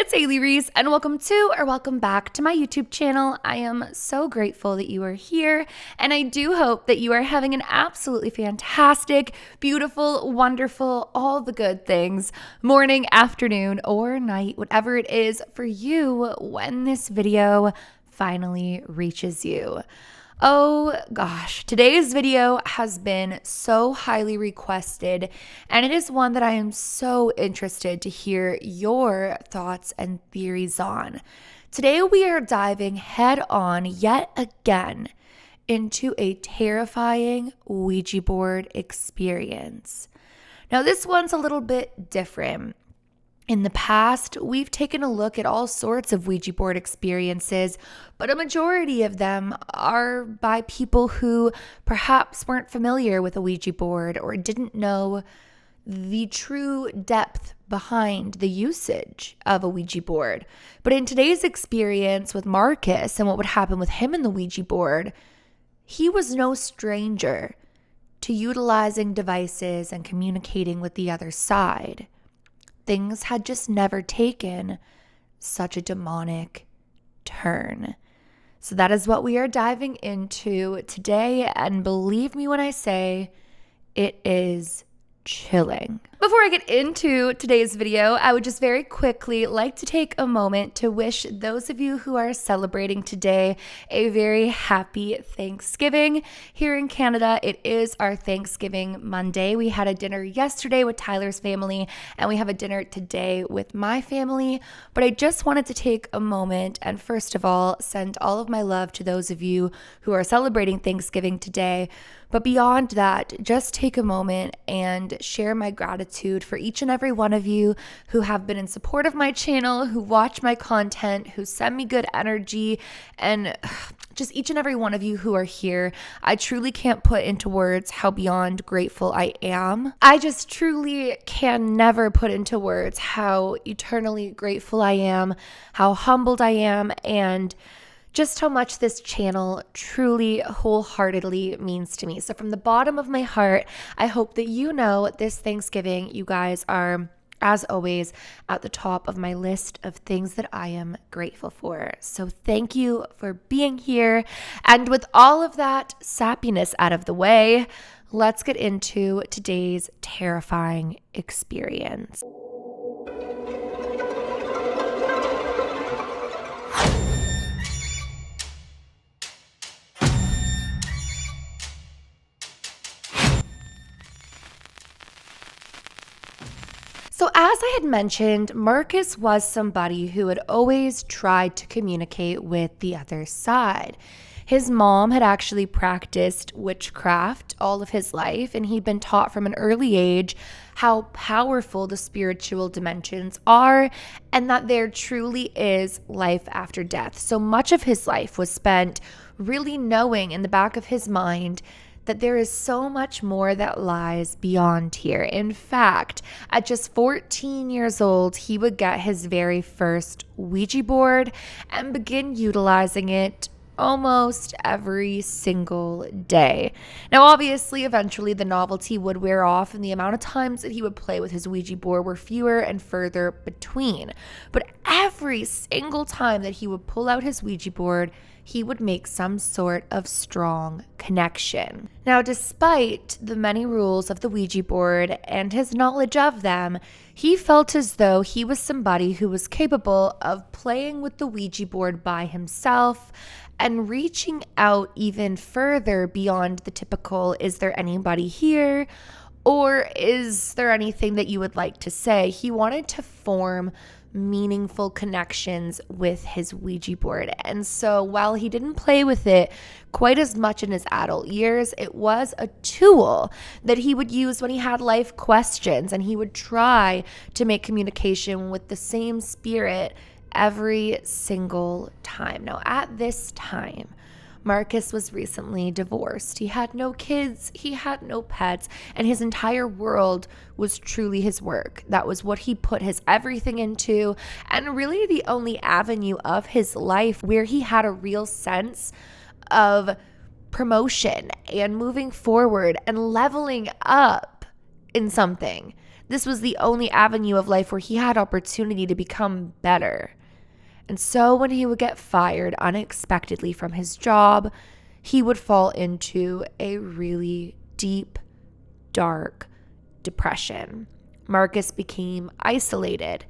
it's Hailey Reese, and welcome back to my YouTube channel. I am so grateful that you are here, and I do hope that you are having an absolutely fantastic, beautiful, wonderful, all the good things, morning, afternoon, or night, whatever it is for you when this video finally reaches you. Oh gosh, today's video has been so highly requested, and it is one that I am so interested to hear your thoughts and theories on. Today we are diving head on yet again into a terrifying Ouija board experience. Now this one's a little bit different. In the past, we've taken a look at all sorts of Ouija board experiences, but a majority of them are by people who perhaps weren't familiar with a Ouija board or didn't know the true depth behind the usage of a Ouija board. But in today's experience with Marcus and what would happen with him in the Ouija board, he was no stranger to utilizing devices and communicating with the other side. Things had just never taken such a demonic turn. So that is what we are diving into today, and believe me when I say it is chilling. Before I get into today's video, I would just very quickly like to take a moment to wish those of you who are celebrating today a very happy Thanksgiving. Here in Canada, it is our Thanksgiving Monday. We had a dinner yesterday with Tyler's family, and we have a dinner today with my family. But I just wanted to take a moment and first of all, send all of my love to those of you who are celebrating Thanksgiving today. But beyond that, just take a moment and share my gratitude for each and every one of you who have been in support of my channel, who watch my content, who send me good energy, and just each and every one of you who are here. I truly can't put into words how beyond grateful I am. I just truly can never put into words how eternally grateful I am, how humbled I am, and just how much this channel truly wholeheartedly means to me. So from the bottom of my heart, I hope that you know this Thanksgiving, you guys are, as always, at the top of my list of things that I am grateful for. So thank you for being here. And with all of that sappiness out of the way, let's get into today's terrifying experience. So as I had mentioned, Marcus was somebody who had always tried to communicate with the other side. His mom had actually practiced witchcraft all of his life, and he'd been taught from an early age how powerful the spiritual dimensions are and that there truly is life after death. So much of his life was spent really knowing in the back of his mind that there is so much more that lies beyond here. In fact, at just 14 years old, he would get his very first Ouija board and begin utilizing it almost every single day. Now, obviously, eventually the novelty would wear off and the amount of times that he would play with his Ouija board were fewer and further between. But every single time that he would pull out his Ouija board, he would make some sort of strong connection. Now, despite the many rules of the Ouija board and his knowledge of them, he felt as though he was somebody who was capable of playing with the Ouija board by himself and reaching out even further beyond the typical, is there anybody here? Or is there anything that you would like to say? He wanted to form meaningful connections with his Ouija board. And so while he didn't play with it quite as much in his adult years, it was a tool that he would use when he had life questions, and he would try to make communication with the same spirit every single time. Now, at this time, Marcus was recently divorced. He had no kids, he had no pets, and his entire world was truly his work. That was what he put his everything into, and really the only avenue of his life where he had a real sense of promotion and moving forward and leveling up in something This was the only avenue of life where he had opportunity to become better. And so when he would get fired unexpectedly from his job, he would fall into a really deep, dark depression. Marcus became isolated,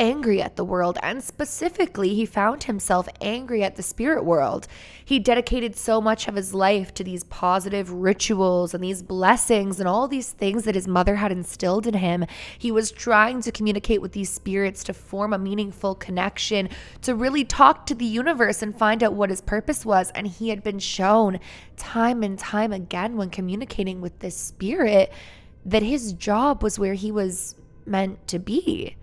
angry at the world, and specifically, he found himself angry at the spirit world. He dedicated so much of his life to these positive rituals and these blessings and all these things that his mother had instilled in him. He was trying to communicate with these spirits to form a meaningful connection, to really talk to the universe and find out what his purpose was. And he had been shown time and time again when communicating with this spirit that his job was where he was meant to be.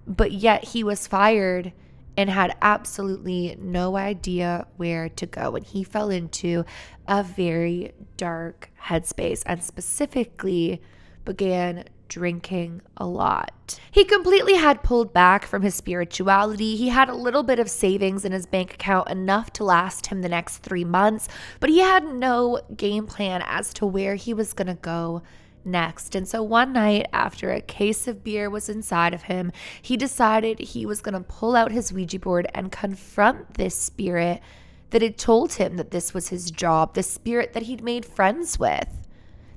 But yet he was fired and had absolutely no idea where to go. And he fell into a very dark headspace and specifically began drinking a lot. He completely had pulled back from his spirituality. He had a little bit of savings in his bank account, enough to last him the next 3 months, but he had no game plan as to where he was going to go next. And so one night, after a case of beer was inside of him, he decided he was going to pull out his Ouija board and confront this spirit that had told him that this was his job, the spirit that he'd made friends with,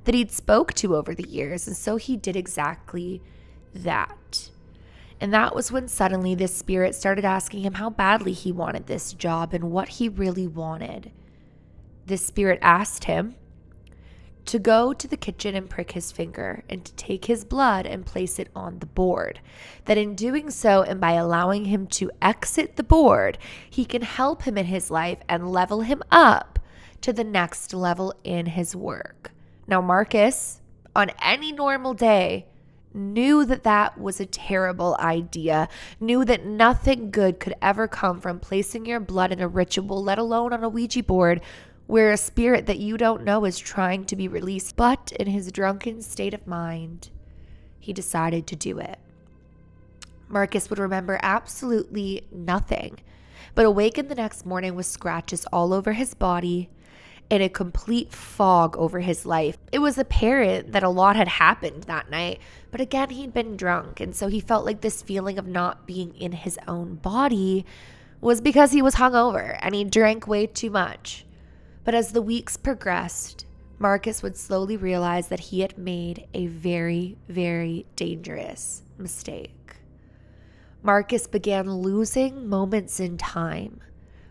that he'd spoke to over the years. And so he did exactly that. And that was when suddenly this spirit started asking him how badly he wanted this job and what he really wanted. This spirit asked him to go to the kitchen and prick his finger and to take his blood and place it on the board. That in doing so, and by allowing him to exit the board, he can help him in his life and level him up to the next level in his work. Now, Marcus, on any normal day, knew that that was a terrible idea, knew that nothing good could ever come from placing your blood in a ritual, let alone on a Ouija board, where a spirit that you don't know is trying to be released. But in his drunken state of mind, he decided to do it. Marcus would remember absolutely nothing, but awakened the next morning with scratches all over his body and a complete fog over his life. It was apparent that a lot had happened that night, but again, he'd been drunk, and so he felt like this feeling of not being in his own body was because he was hungover and he drank way too much. But as the weeks progressed, Marcus would slowly realize that he had made a very, very dangerous mistake. Marcus began losing moments in time.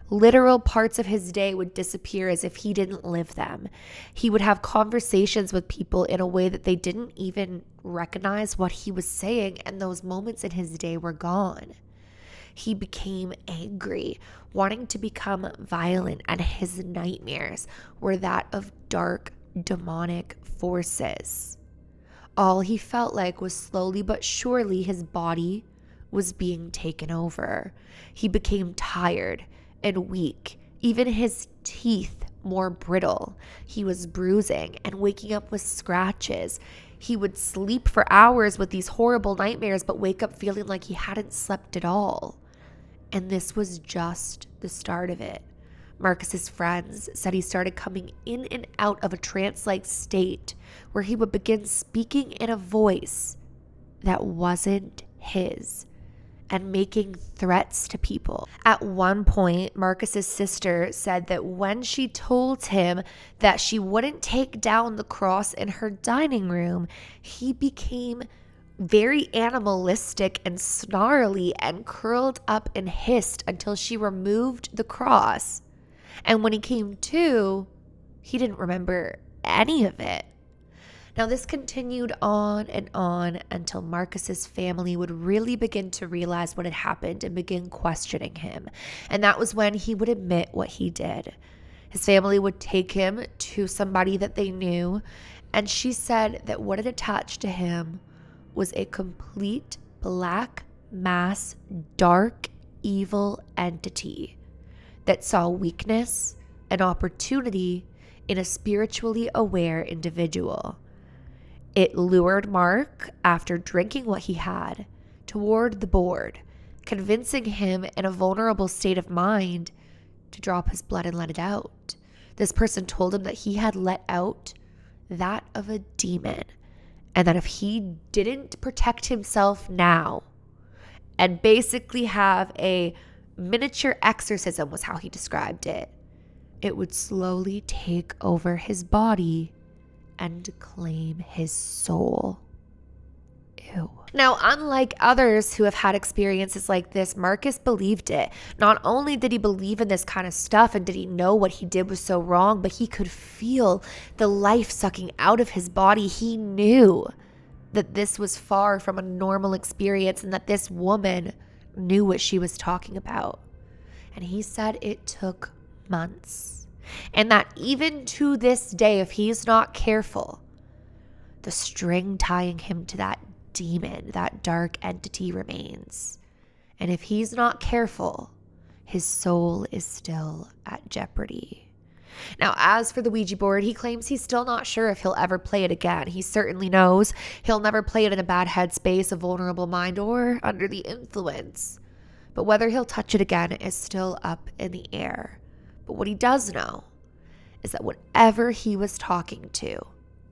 Literal parts of his day would disappear as if he didn't live them. He would have conversations with people in a way that they didn't even recognize what he was saying, and those moments in his day were gone. He became angry, wanting to become violent, and his nightmares were that of dark, demonic forces. All he felt like was slowly but surely his body was being taken over. He became tired and weak, even his teeth more brittle. He was bruising and waking up with scratches. He would sleep for hours with these horrible nightmares, but wake up feeling like he hadn't slept at all. And this was just the start of it. Marcus's friends said he started coming in and out of a trance-like state where he would begin speaking in a voice that wasn't his and making threats to people. At one point, Marcus's sister said that when she told him that she wouldn't take down the cross in her dining room, he became very animalistic and snarly and curled up and hissed until she removed the cross. And when he came to, he didn't remember any of it. Now, this continued on and on until Marcus's family would really begin to realize what had happened and begin questioning him. And that was when he would admit what he did. His family would take him to somebody that they knew, and she said that what had attached to him was a complete black mass, dark, evil entity that saw weakness and opportunity in a spiritually aware individual. It lured Mark, after drinking what he had, toward the board, convincing him in a vulnerable state of mind to drop his blood and let it out. This person told him that he had let out that of a demon, And that if he didn't protect himself now and basically have a miniature exorcism, was how he described it, it would slowly take over his body and claim his soul. Ew. Now, unlike others who have had experiences like this, Marcus believed it. Not only did he believe in this kind of stuff and did he know what he did was so wrong, but he could feel the life sucking out of his body. He knew that this was far from a normal experience and that this woman knew what she was talking about. And he said it took months. And that even to this day, if he's not careful, the string tying him to that demon, that dark entity, remains. And if he's not careful, his soul is still at jeopardy. Now, as for the Ouija board, he claims he's still not sure if he'll ever play it again. He certainly knows he'll never play it in a bad headspace, a vulnerable mind, or under the influence. But whether he'll touch it again is still up in the air. But what he does know is that whatever he was talking to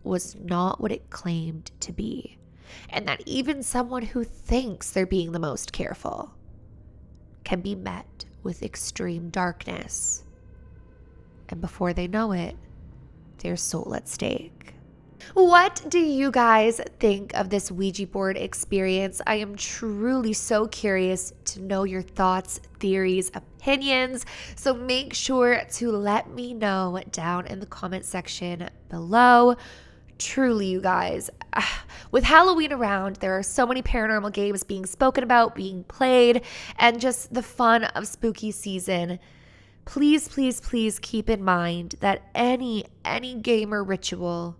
was not what it claimed to be. And that even someone who thinks they're being the most careful can be met with extreme darkness. And before they know it, their soul at stake. What do you guys think of this Ouija board experience? I am truly so curious to know your thoughts, theories, opinions. So make sure to let me know down in the comment section below. Truly, you guys, with Halloween around, there are so many paranormal games being spoken about, being played, and just the fun of spooky season. Please, please, please keep in mind that any game or ritual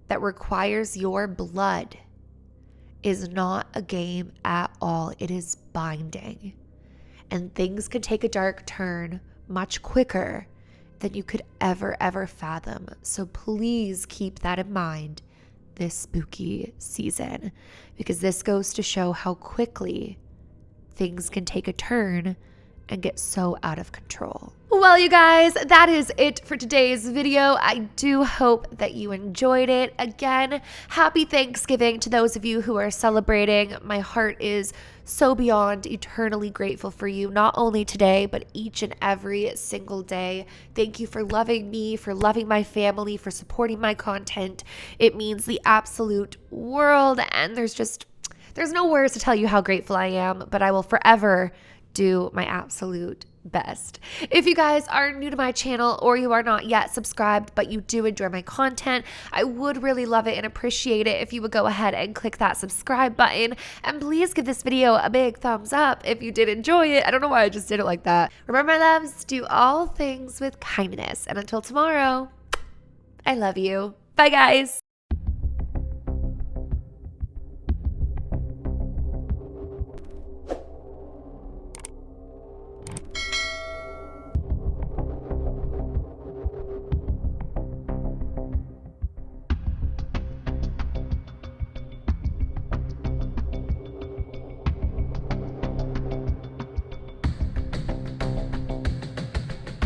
that requires your blood is not a game at all. It is binding. And things can take a dark turn much quicker than you could ever fathom. So please keep that in mind this spooky season, because this goes to show how quickly things can take a turn and get so out of control. Well, you guys, that is it for today's video. I do hope that you enjoyed it. Again, happy Thanksgiving to those of you who are celebrating. My heart is so beyond eternally grateful for you, not only today, but each and every single day. Thank you for loving me, for loving my family, for supporting my content. It means the absolute world, and there's no words to tell you how grateful I am, but I will forever do my absolute best. If you guys are new to my channel or you are not yet subscribed but you do enjoy my content, I would really love it and appreciate it if you would go ahead and click that subscribe button, and please give this video a big thumbs up if you did enjoy it. I don't know why I just did it like that. Remember, my loves, do all things with kindness, and until tomorrow, I love you. Bye, guys.